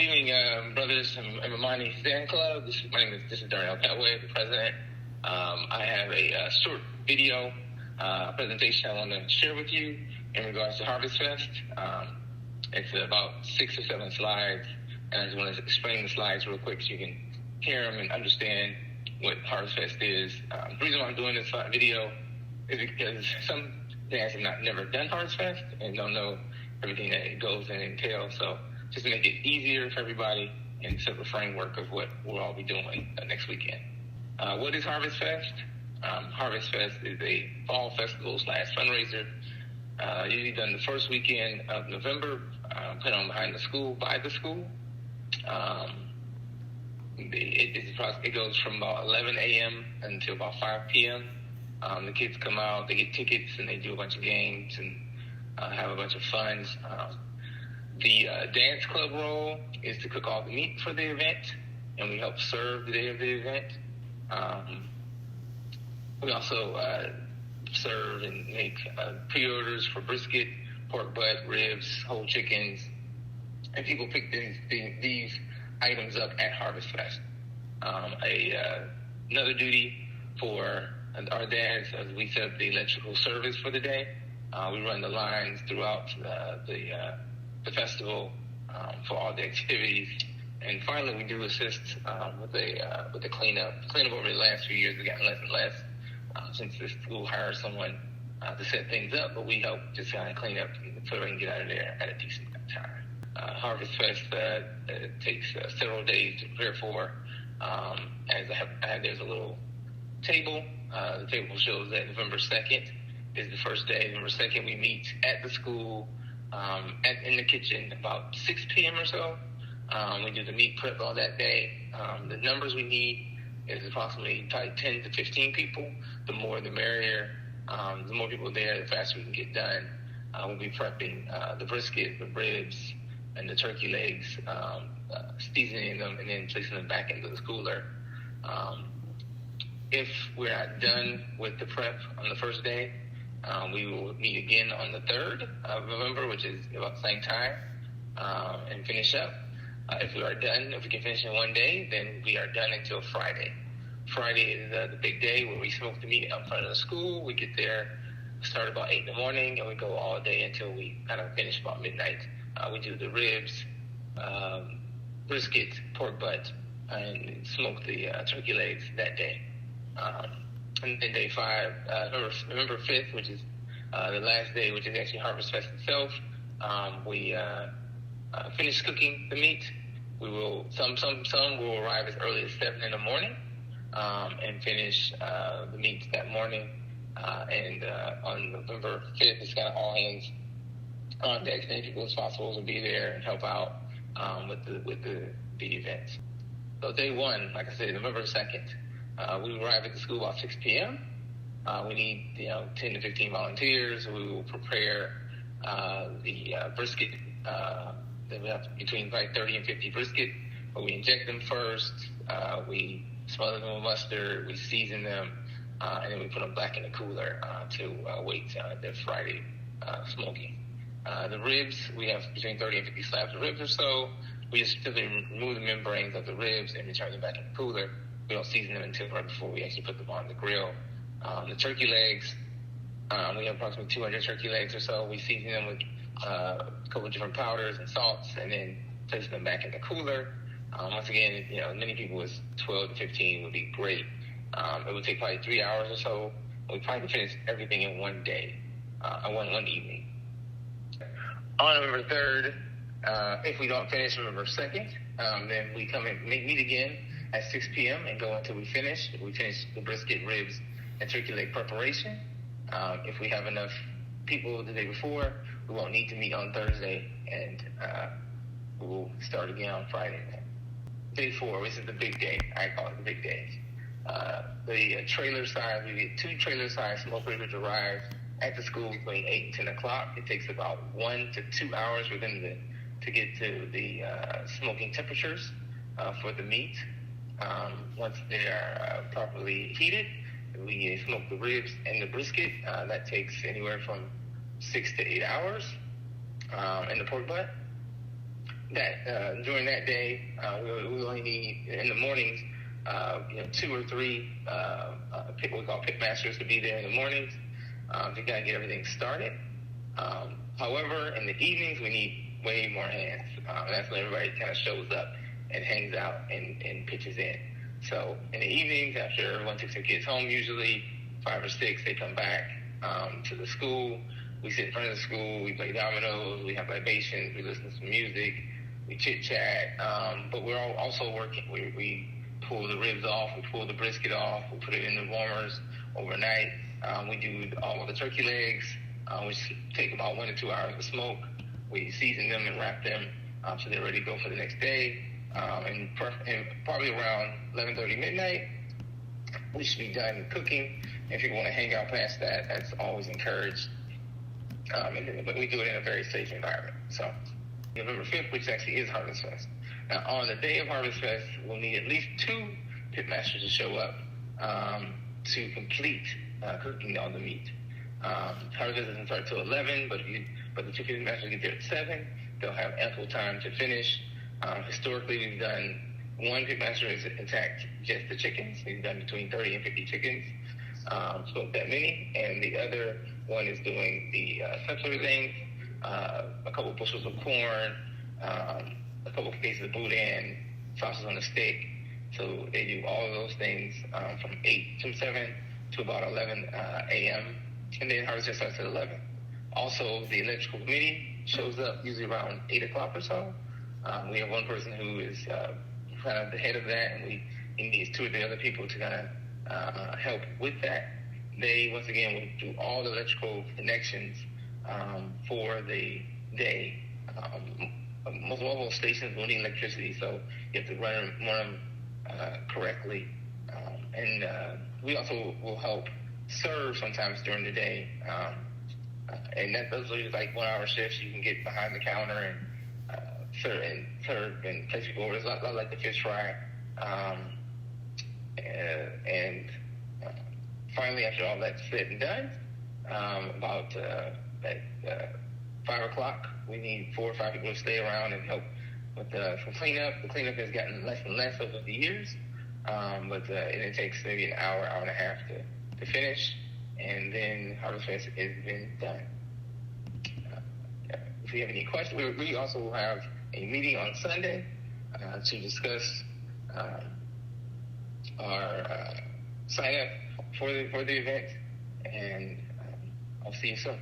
evening, brothers and Imani fan club. This is Darnell Petway, the president. I have a short video presentation I want to share with you in regards to Harvest Fest. It's about 6 or 7 slides, and I just want to explain the slides real quick so you can hear them and understand what Harvest Fest is. The reason why I'm doing this video is because some dads have never done Harvest Fest and don't know everything that it goes and entails. So just to make it easier for everybody and set the framework of what we'll all be doing next weekend. What is Harvest Fest? Harvest Fest is a fall festival / fundraiser, usually done the first weekend of November, put on behind the school, by the school. It goes from about 11 a.m. until about 5 p.m. The kids come out, they get tickets, and they do a bunch of games and have a bunch of fun. The dance club role is to cook all the meat for the event, and we help serve the day of the event. We also serve and make pre-orders for brisket, pork butt, ribs, whole chickens, and people pick these items up at Harvest Fest. Another duty for our dads, as we set up the electrical service for the day. We run the lines throughout the festival for all the activities, and finally we do assist with the cleanup. Cleanup over the last few years has gotten less and less since the school hired someone to set things up, but we help just kind of clean up so we can get out of there at a decent time. Harvest Fest takes several days to prepare for. There's a little table. The table shows that November 2nd is the first day. November 2nd, we meet at the school in the kitchen about 6 p.m. or so. We do the meat prep all that day. The numbers we need is approximately probably 10 to 15 people. The more the merrier. The more people there, the faster we can get done. We'll be prepping the brisket, the ribs, and the turkey legs, seasoning them, and then placing them back into the cooler. If we're not done with the prep on the first day, we will meet again on the 3rd of November, which is about the same time, and finish up. If we can finish in one day, then we are done until Friday. Friday is the big day where we smoke the meat out in front of the school. We get there, start about 8 in the morning, and we go all day until we kind of finish about midnight. We do the ribs, brisket, pork butt, and smoke the turkey legs that day. And then day 5, November 5th, which is the last day, which is actually Harvest Fest itself, we finish cooking the meat. We will some will arrive as early as 7 in the morning and finish the meat that morning. And on November 5th, it's kind of all hands on deck. As many people as possible will be there and help out with the events. So day 1, like I said, November 2nd, we arrive at the school about 6 p.m. We need 10 to 15 volunteers. We will prepare the brisket. Then we have between 30 and 50 brisket. But we inject them first. We smother them with mustard. We season them, and then we put them back in the cooler to wait the Friday smoking. The ribs, we have between 30 and 50 slabs of ribs or so. We just simply remove the membranes of the ribs and return them back in the cooler. We don't season them until right before we actually put them on the grill. The turkey legs, we have approximately 200 turkey legs or so. We season them with a couple of different powders and salts, and then place them back in the cooler. Once again, many people with 12 to 15 would be great. It would take probably 3 hours or so. We probably can finish everything in one day, one evening. On November 3rd, if we don't finish November 2nd, then we come and meet again at 6 p.m. and go until we finish. We finish the brisket, ribs, and turkey leg preparation. If we have enough people the day before, we won't need to meet on Thursday, and we will start again on Friday. Day 4, which is the big day. I call it the big day. The trailer size, we get 2 trailer size smoke riggers arrive at the school between 8 and 10 o'clock. It takes about 1 to 2 hours for them to get to the smoking temperatures for the meat. Once they are properly heated, we smoke the ribs and the brisket. That takes anywhere from 6 to 8 hours. And the pork butt. during that day, we only need in the mornings, 2 or 3 what we call pit masters to be there in the mornings to kind of get everything started. However, in the evenings, we need way more hands. That's when everybody kind of shows up and hangs out and pitches in. So in the evenings, after everyone takes their kids home, usually 5 or 6, they come back to the school. We sit in front of the school. We play dominoes. We have libations. We listen to some music. We chit-chat. But we're also working. We pull the ribs off. We pull the brisket off. We put it in the warmers overnight. We do all of the turkey legs, which take about 1 to 2 hours to smoke. We season them and wrap them so they're ready to go for the next day. And probably around 11:30 midnight, we should be done cooking. If you want to hang out past that, that's always encouraged. But we do it in a very safe environment. So November 5th, which actually is Harvest Fest. Now, on the day of Harvest Fest, we'll need at least 2 pitmasters to show up to complete cooking all the meat. Harvest Fest doesn't start till 11, but the 2 pitmasters get there at 7. They'll have ample time to finish. Historically, we've done 1 pitmaster has attacked just the chickens. We've done between 30 and 50 chickens, smoked that many, and the other one is doing the simpler things, a couple bushels of corn, a couple cases of boudin, sausage on a stick. So they do all of those things from 7 to about 11 a.m. And then harvest starts at 11. Also, the electrical committee shows up usually around 8 o'clock or so. We have one person who is kind of the head of that, and he needs 2 of the other people to kind of help with that. They, once again, will do all the electrical connections for the day. Most mobile stations will need electricity, so you have to run them correctly. And we also will help serve sometimes during the day. And those are like 1-hour shifts. You can get behind the counter and serve and place people orders, a lot like the fish fry. And finally, after all that's said and done, about at 5 o'clock, we need 4 or 5 people to stay around and help with some cleanup. The cleanup has gotten less and less over the years, but it takes maybe an hour and a half to finish, and then Harvest Fest has been done. If you have any questions, we also will have a meeting on Sunday to discuss our sign up for the event, and I'll see you soon.